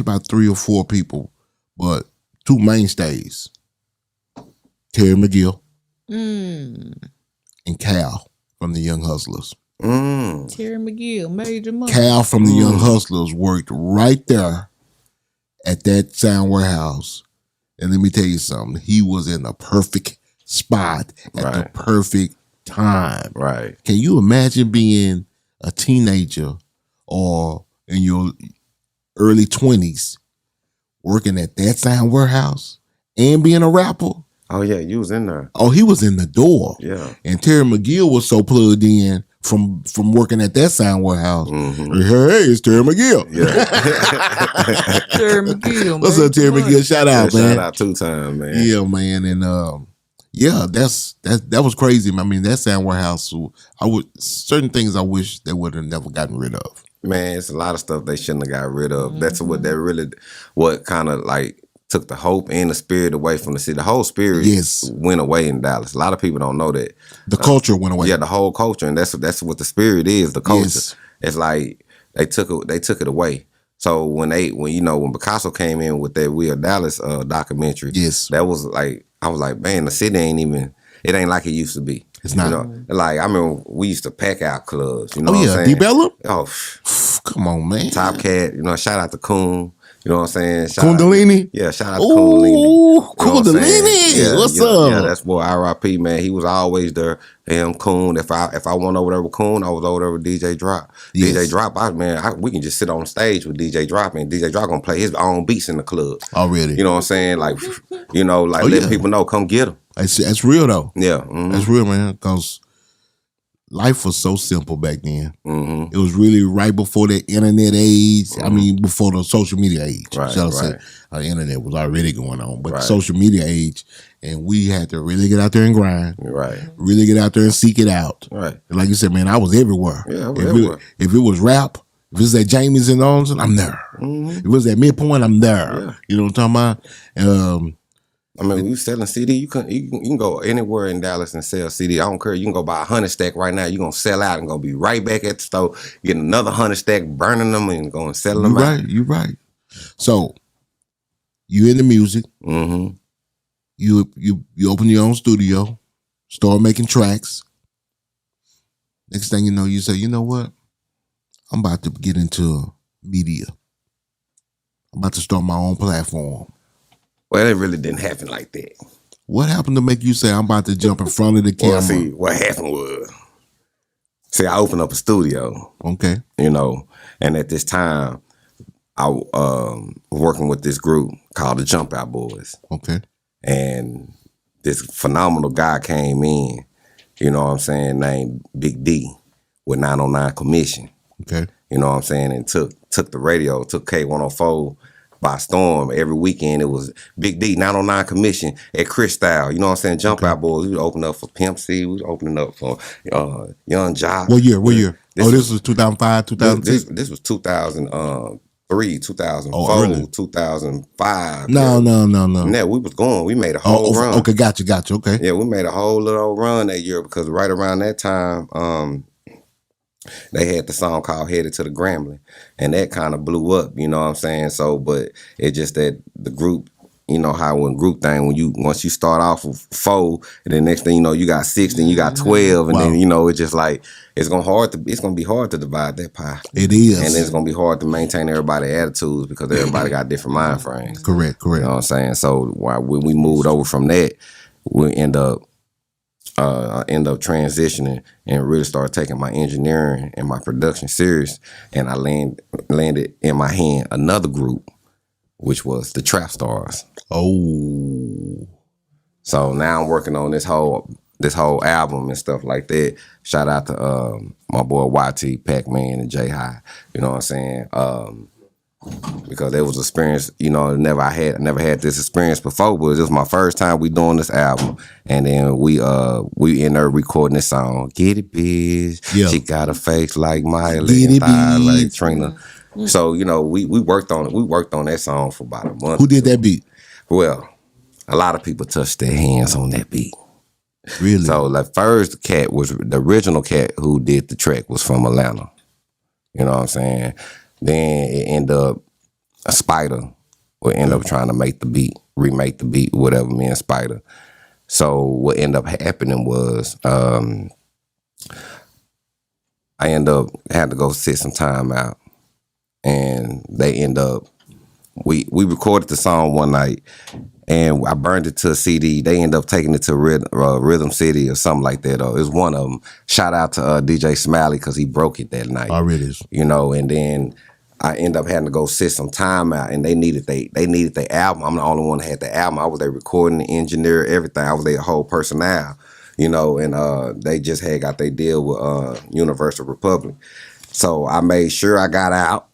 about 3 or 4 people, but 2 mainstays. Terry McGill and Cal from the Young Hustlers. Terry McGill, Major Money. Cal from the Young Hustlers worked right there at that Sound Warehouse. And let me tell you something. He was in the perfect spot at the perfect time. Right. Can you imagine being a teenager or in your early 20s working at that Sound Warehouse and being a rapper? Oh yeah, you was in there. Oh, he was in the door. Yeah. And Terry McGill was so plugged in from working at that sound warehouse. Hey, it's Terry McGill. Yeah. Terry McGill. What's up, Terry McGill? Shout out, man. Shout out 2 times, man. Yeah, man. And that was crazy. I mean, that sound warehouse, certain things I wish they would have never gotten rid of. Man, it's a lot of stuff they shouldn't have got rid of. That's what kind of like took the hope and the spirit away from the city. The whole spirit went away in Dallas. A lot of people don't know that. The culture went away. Yeah, the whole culture, and that's what the spirit is. The culture. Yes. It's like they took it away. So when Picasso came in with that We Are Dallas documentary, that was like, I was like, man, the city it ain't like it used to be. It's not. You know? Like, I remember we used to pack out clubs. You know what I'm saying? D-Bella? Oh, come on, man. Top Cat. Shout out to Coon. You know what I'm saying? Kundalini? Shout out to Kundalini. Kundalini. What's up? Yeah, that's boy R.I.P. man. He was always there. Him, Coon. If I went over there with Coon, I was over there with DJ Drop. Yes. DJ Drop, we can just sit on stage with DJ Drop, and DJ Drop gonna play his own beats in the club. Already. You know what I'm saying? Like, letting people know, come get him. That's real though. Yeah. That's real, man. Because life was so simple back then. Mm-hmm. It was really right before the internet age. I mean, before the social media age. Shall I say? The internet was already going on, but the social media age, and we had to really get out there and grind. Right. Really get out there and seek it out. Right. And like you said, man, I was everywhere. Yeah, I was everywhere. If it was rap, if it was at Jamie's and Arlington, I'm there. Mm-hmm. If it was at Midpoint, I'm there. Yeah. You know what I'm talking about? I mean, we selling CD. You can go anywhere in Dallas and sell CD. I don't care. You can go buy 100 stack right now. You're gonna sell out and gonna be right back at the store, getting another 100 stack, burning them and going to sell them out. You're right. So you in the music. Mm-hmm. You open your own studio, start making tracks. Next thing you know, you say, you know what? I'm about to get into media. I'm about to start my own platform. Well, it really didn't happen like that. What happened to make you say I'm about to jump in front of the camera? Well, see, what happened was, I opened up a studio. Okay. And at this time, I was working with this group called the Jump Out Boys. Okay. And this phenomenal guy came in, you know what I'm saying, named Big D with 909 Commission. Okay. You know what I'm saying, and took the radio, took K104 by storm. Every weekend it was Big D, 909 Commission at Cristal. You know what I'm saying? Jump Out Boys. We would open up for Pimp C. We was opening up for Young Jock. What year? This was 2005, 2006? This was 2003, 2004, really? 2005. No. Yeah, we was going. We made a whole run. Okay, gotcha. Okay. Yeah, we made a whole little run that year because right around that time, they had the song called Headed to the Grambling, and that kind of blew up, you know what I'm saying? So, but it's just that the group, you know how when group thing, once you start off with 4, and then next thing you know, you got 6, then you got 12, and then, it's just like, it's gonna be hard to divide that pie. It is. And it's gonna be hard to maintain everybody's attitudes because everybody got different mind frames. Correct. You know what I'm saying? So when we moved over from that, we end up transitioning and really started taking my engineering and my production serious, and I landed in my hand another group, which was the Trap Stars. Oh. So now I'm working on this whole album and stuff like that. Shout out to my boy YT, Pac-Man, and Jaye. You know what I'm saying? Because there was experience, I never had this experience before, but this was my first time we doing this album. And then we in there recording this song, Get It Biz. Yeah. She got a face like Miley and thighs like Trina. So, we worked on it. We worked on that song for about a month. Who did that beat? Well, a lot of people touched their hands on that beat. Really? So the first cat was the original cat who did the track was from Atlanta. You know what I'm saying? Then it ended up a Spider would end up trying to remake the beat, whatever, me and Spider. So what ended up happening was I ended up had to go sit some time out, and they end up we recorded the song one night, and I burned it to a CD. They ended up taking it to Rhythm City or something like that. It was one of them. Shout out to DJ Smiley because he broke it that night. Oh, really? And then I end up having to go sit some time out, and they needed their album. I'm the only one that had the album. I was their recording engineer, everything. I was their whole personnel, you know, and they just had got their deal with Universal Republic. So I made sure I got out.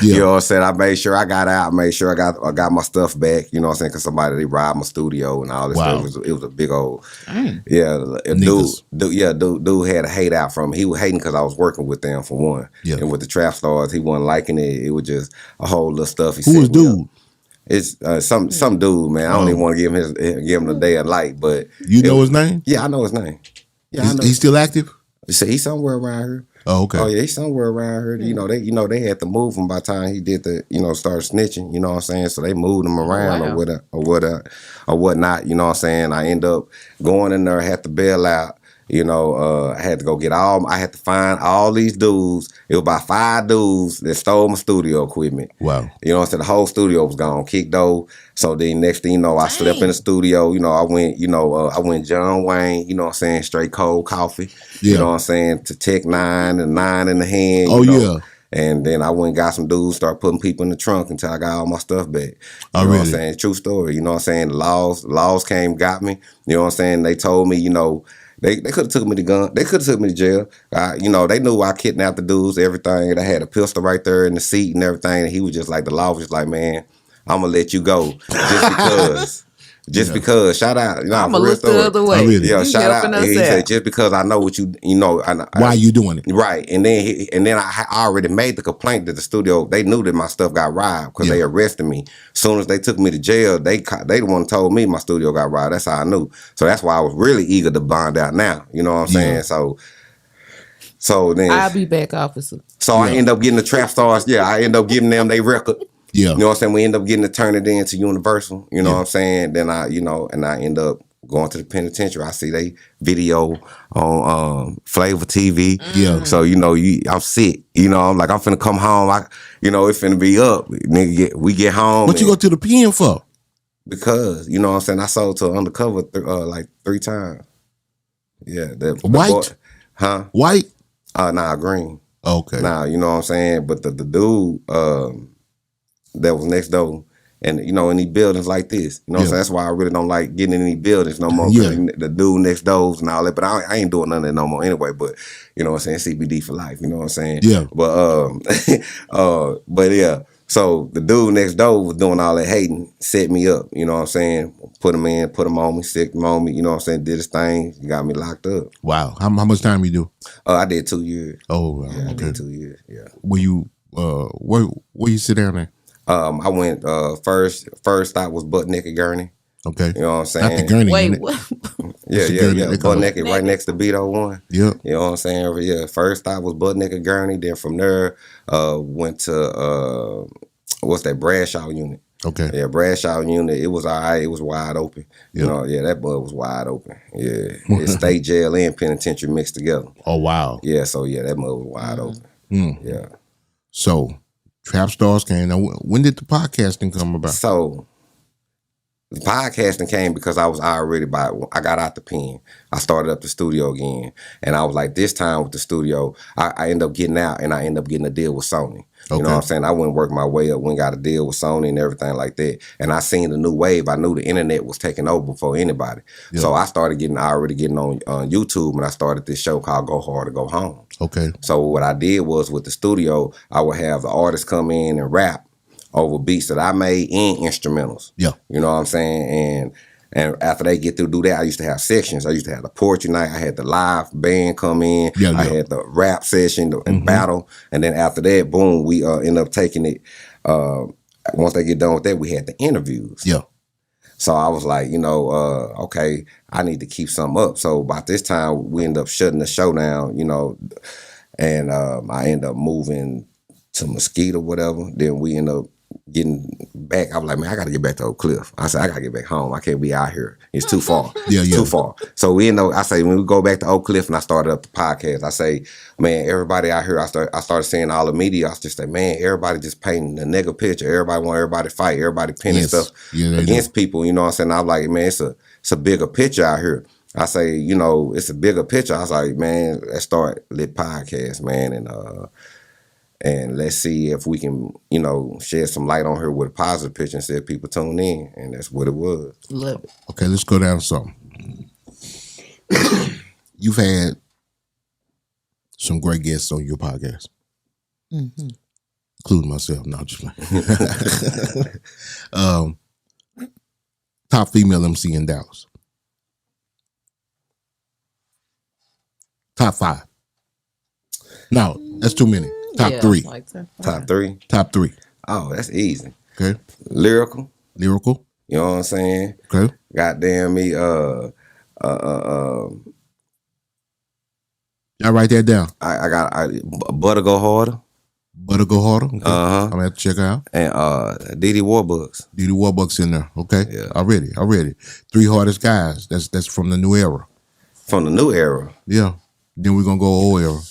You know what I'm saying? I made sure I got out. Made sure I got my stuff back. You know what I'm saying? Because somebody, they robbed my studio and all this stuff. It was a big old, dude had a hate out from me. He was hating because I was working with them for one. Yeah. And with the Trap Stars, he wasn't liking it. It was just a whole little stuff. Who was dude? It's some dude, man. I don't even want to give him the day of light, but you know his name? Yeah, I know his name. Yeah, I know. He's still active? He's somewhere around here. Oh, okay. Oh yeah, he's somewhere around here. You know, they had to move him by the time he did started snitching, you know what I'm saying? So they moved him around or whatnot, you know what I'm saying? I end up going in there, had to bail out. You know, I had to go I had to find all these dudes. It was about 5 dudes that stole my studio equipment. Wow. You know what I'm saying? The whole studio was gone, kicked over. So then next thing you know, I slept in the studio. You know, I went John Wayne, you know what I'm saying, straight cold coffee. Yeah. You know what I'm saying, to Tech 9 and 9 in the hand. Oh, yeah. And then I went and got some dudes, start putting people in the trunk until I got all my stuff back. You know what I'm saying? True story. You know what I'm saying? The laws came, got me. You know what I'm saying? They told me, you know, They could have took me to gun. They could have took me to jail. You know, they knew I kidnapped the dudes, everything. I had a pistol right there in the seat and everything. And he was just like, the law was just like, man, I'm going to let you go just because. Just because, shout out. You know, I'm going to look the other way. Yeah, shout out. He said, just because I know what you know. Why you doing it? Right. And then I already made the complaint that the studio, they knew that my stuff got robbed because they arrested me. As soon as they took me to jail, they the one told me my studio got robbed. That's how I knew. So that's why I was really eager to bond out now. You know what I'm saying? So then. I'll be back, officer. So I end up getting the Trap Stars. Yeah, I end up giving them their record. Yeah. You know what I'm saying? We end up getting to turn it into Universal. You know what I'm saying? Then I end up going to the penitentiary. I see they video on Flavor TV. Yeah. So, you know, I'm sick. You know, I'm like, I'm finna come home. It finna be up. Nigga, we get home. What you go to the pen for? Because, you know what I'm saying? I sold to undercover like 3 times. Yeah. White? Huh? White? Nah, green. Okay. Nah, you know what I'm saying? But the dude that was next door, and you know, in these buildings like this, you know what I'm saying? That's why I really don't like getting in any buildings no more. The dude next doors and all that, but I ain't doing none of that no more anyway. But you know what I'm saying? CBD for life, you know what I'm saying? Yeah. But but yeah. So the dude next door was doing all that hating, set me up, you know what I'm saying? Put him on me, sick him on me, you know what I'm saying? Did his thing, got me locked up. Wow. How much time you do? I did 2 years. Oh, yeah, okay. I did 2 years, yeah. Where you sit down there? I went first stop was Butt Naked Gurney. Okay. You know what I'm saying? Not the Gurney. Wait, what? Yeah. Butt Naked right next to Beto 1. Yeah. You know what I'm saying? Yeah. First stop was Butt Naked Gurney. Then from there, went to what's that, Bradshaw unit. Okay. Yeah, Bradshaw unit. It was all right. It was wide open. You know, that bud was wide open. Yeah. It's state jail and penitentiary mixed together. Oh wow. Yeah, so yeah, that mud was wide open. Yeah. So Trap Stars came. Now, when did the podcasting come about? So, the podcasting came because I got out the pen. I started up the studio again. And I was like, this time with the studio, I end up getting out and I end up getting a deal with Sony. You know what I'm saying? I went and worked my way up, went and got a deal with Sony and everything like that. And I seen the new wave. I knew the internet was taking over before anybody. Yeah. So I started already getting on YouTube, and I started this show called Go Hard or Go Home. Okay. So what I did was with the studio, I would have the artists come in and rap over beats that I made and instrumentals. Yeah. You know what I'm saying? And after they get through do that, I used to have sections. I used to have the poetry night. I had the live band come in. Yeah, I had the rap session and battle. And then after that, boom, we end up taking it. Once they get done with that, we had the interviews. Yeah. So I was like, okay, I need to keep something up. So about this time, we end up shutting the show down, and I end up moving to Mesquite or whatever. Then we end up getting back. I was like, man, I got to get back to Oak Cliff. I said, I got to get back home. I can't be out here. It's too far. It's too far. So I say, when we go back to Oak Cliff and I started up the podcast, I say, man, everybody out here, I started seeing all the media. I just say, man, everybody just painting the nigga picture. Everybody want everybody to fight. Everybody pinning stuff against people. You know what I'm saying? I'm like, man, it's a bigger picture out here. I say, it's a bigger picture. I was like, man, let's start Lit Podcast, man. And let's see if we can, you know, shed some light on her with a positive picture and see if people tune in. And that's what it was. Love it. Okay, let's go down to something. You've had some great guests on your podcast, including myself. No, just playing. Top female MC in Dallas. Top 5. No, that's too many. Top 3. Like Top 3? Top 3. Oh, that's easy. Okay. Lyrical. You know what I'm saying? Okay. Goddamn me, Y'all write that down. I got Butter Go Harder. Butter Go Harder. Okay. Uh-huh. I'm gonna have to check her out. And DD Warbucks. DD Warbucks in there. Okay. Yeah. Already. 3 hardest guys. That's from the new era. From the new era. Yeah. Then we're gonna go old era.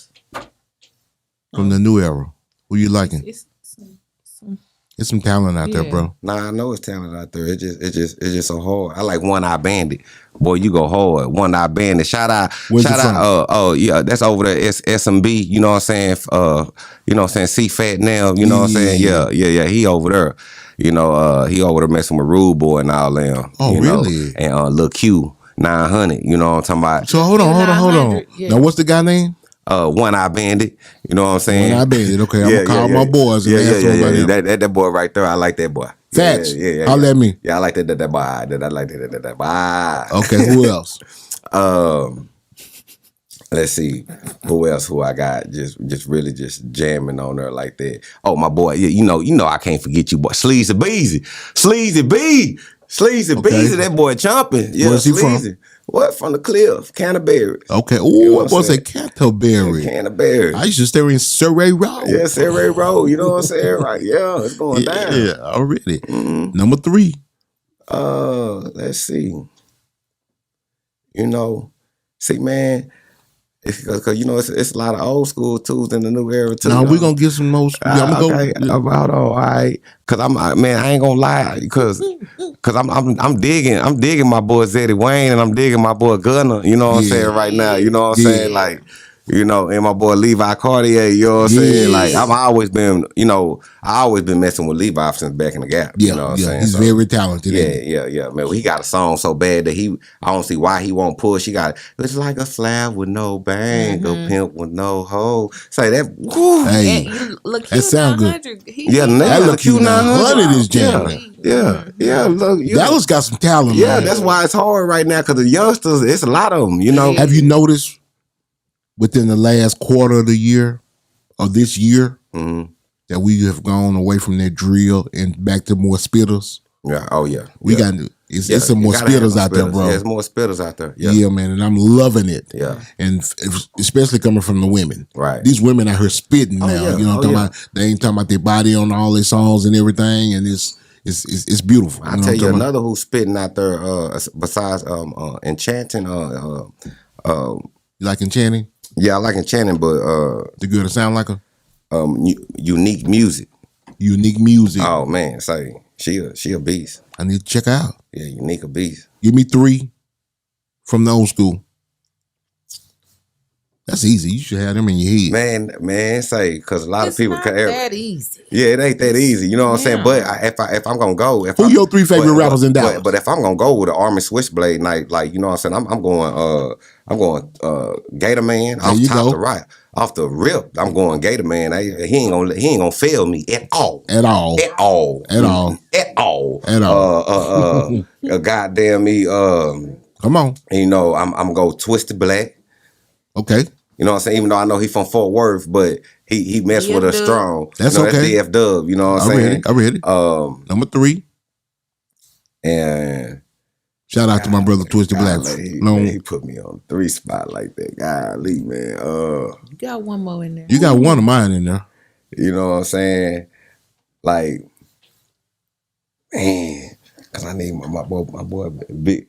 From the new era. Who you liking? It's some talent out there, bro. Nah, I know it's talent out there. It's just so hard. I like One Eye Bandit. Boy, you go hard. One Eye Bandit. Shout out. Where's it from? Oh yeah, that's over there. It's SMB. You know what I'm saying? You know what I'm saying? C Fat now. You know what I'm saying? Yeah. He over there. You know, he over there messing with Rude Boy and all them. Oh, you really? Know? And Lil Q 900. You know what I'm talking about? So hold on. Yeah. Now what's the guy name? One Eye Bandit. You know what I'm saying? One Eye Bandit. Okay, I'm gonna call my boys and ask them about him. That boy right there. I like that boy. Fats. Yeah. Holla at me. Yeah, I like that boy. I like that boy. Okay, who else? Let's see who else. Who I got just really just jamming on there like that. Oh, my boy. Yeah, you know I can't forget you, boy. Sleazy Beezy. That boy chomping. Yeah, Where's he Sleazy. from? What? From the Cliff, Canterbury. Okay. You know Ooh, what I was I'm say Canterbury. Canterbury. I used to stay in Surrey Road. Yeah, Surrey Road. You know what I'm saying? Right. Yeah, it's going down. Yeah, already. Number 3. Let's see. You know, man, because you know it's a lot of old school tools in the new era too. Now we're gonna get some more. I'm gonna okay. go. Hold on, all right. Cause I ain't gonna lie, cause I'm digging my boy Zeddy Wayne and I'm digging my boy Gunner. You know what I'm saying right now. You know what I'm saying, like. You know, and my boy Levi Cartier, you know what I'm saying? Like, I always been messing with Levi since back in the Gap. Yeah, you know what I'm saying? He's very talented. Yeah. Man, well, he got a song so bad that I don't see why he won't push. He got, it's like a slab with no bang, a pimp with no hole. Say that, woo. Hey, that sound good. That look Q900 is jamming. Yeah. Look, Dallas got some talent. Yeah, man. that's why it's hard right now because the youngsters, it's a lot of them, you know. Have you noticed within the last quarter of the year, or this year, that we have gone away from that drill and back to more spitters? Yeah. Oh yeah. We got it's some more spitters out there, bro. There's more spitters out there. Yeah, man, and I'm loving it. Yeah. And especially coming from the women. Right. These women out here spitting now. Yeah. You know what I'm talking about? They ain't talking about their body on all their songs and everything, and it's beautiful. I'll tell you another who's spitting out there besides Enchanting. You like Enchanting? Yeah, I like Enchanting, but the girl that sound like her? Unique Music. Unique Music. Oh man, say she a beast. I need to check her out. Yeah, Unique a beast. Give me 3 from the old school. That's easy. You should have them in your head. Man, say because a lot of people It's not that easy. Yeah, it ain't that easy. You know what I'm saying? But if I'm gonna go, who your 3 favorite rappers in Dallas? But if I'm gonna go with the Army Switchblade night, like you know what I'm saying, I'm going Gator Man off top to right. Off the rip, I'm going Gator Man. He ain't gonna fail me at all. Goddamn me. Come on. You know, I'm gonna go Twisted Black. Okay. You know what I'm saying? Even though I know he's from Fort Worth, but he messed with us strong. That's okay. That's DF-Dub, you know what I'm saying? I read it. Number 3. And shout out to my brother Twisted Black. He put me on 3 spot like that. Golly, man. You got one more in there. You got one of mine in there. You know what I'm saying? Like, man, because I need my boy big.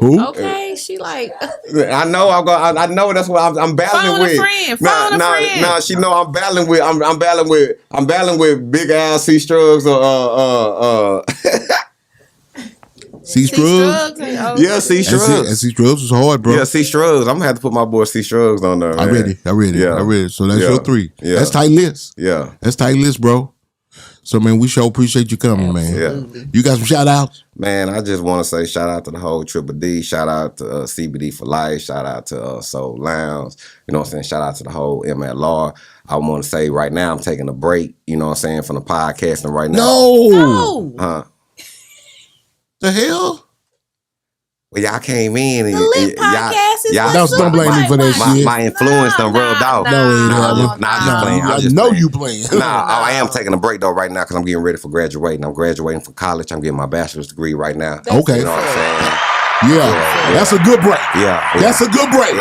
Who? Okay, she like. I know. I know. That's what I'm battling with. Phone a friend. Nah. She know I'm battling with. I'm battling with Big Al C Struggs or C Scruggs. Yeah, C Scruggs. C Scruggs was hard, bro. Yeah, C Scruggs. I'm gonna have to put my boy C Scruggs on there. Man. I read it. So that's your 3. Yeah. That's tight list. Yeah. That's tight list, bro. So man, we sure appreciate you coming, man. Yeah. You got some shout outs? Man, I just want to say shout out to the whole Triple D. Shout out to CBD for Life. Shout out to Soul Lounge. You know what I'm saying? Shout out to the whole MLR. I want to say right now I'm taking a break, you know what I'm saying, from the podcasting right now. No. The hell? Well, y'all came in and The Lit Podcast is what's don't blame me for that shit. My influence done rubbed off. No, I'm just playing. I know you playing. I am taking a break though right now because I'm getting ready for graduating. I'm graduating from college. I'm getting my bachelor's degree right now. Okay. You know what I'm saying? Yeah. That's a good break. Yeah. That's a good break.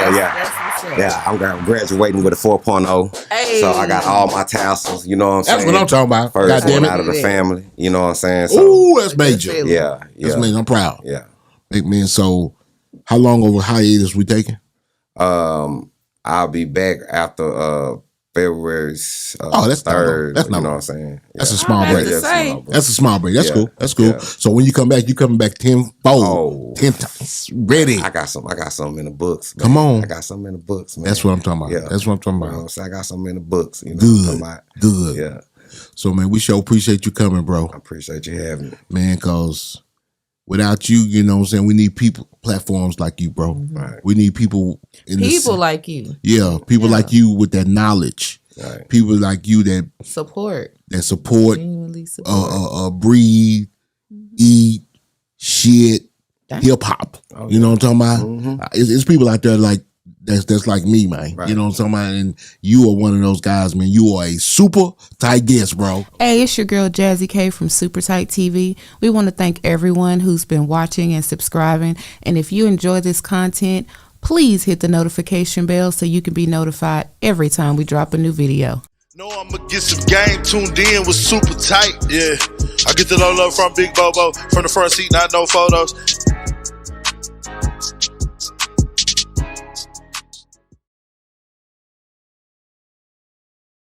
Yeah, I'm graduating with a 4.0. Hey. So I got all my tassels, you know what I'm saying? That's what I'm talking about. First God damn one it. out of the family, you know what I'm saying? So, Ooh, that's major. yeah. That's major. I'm proud. Yeah. Hey, man, so how long over hiatus we taking? I'll be back after February that's 3rd. that's not you know what I'm saying? That's a small break. That's a small break. That's Yeah. cool. That's cool. Yeah. So when you come back tenfold. Oh. 10 times. Ready. I got something in the books. Man. Come on. I got something in the books, man. That's what I'm talking about. Yeah. That's what I'm talking You know what about. I'm saying? I got something in the books. You know what I'm talking about? Good. Yeah. So man, we sure appreciate you coming, bro. I appreciate you having me. Man, cause without you, you know what I'm saying, we need platforms like you, bro. Right. We need people like you. Yeah, people like you with that knowledge. Right. People like you that Support. Genuinely support. Breathe, eat, shit, hip hop. You know what I'm talking about? Mm-hmm. It's people out there like that's like me, man. Right. You know what I'm talking about? And you are one of those guys, man. You are a super tight guest, bro. Hey, it's your girl Jazzy K from Super Tight TV. We want to thank everyone who's been watching and subscribing. And if you enjoy this content, please hit the notification bell so you can be notified every time we drop a new video. Know I'ma get some game tuned in with Super Tight, yeah. I get the low love from Big Bobo, from the front seat, not no photos.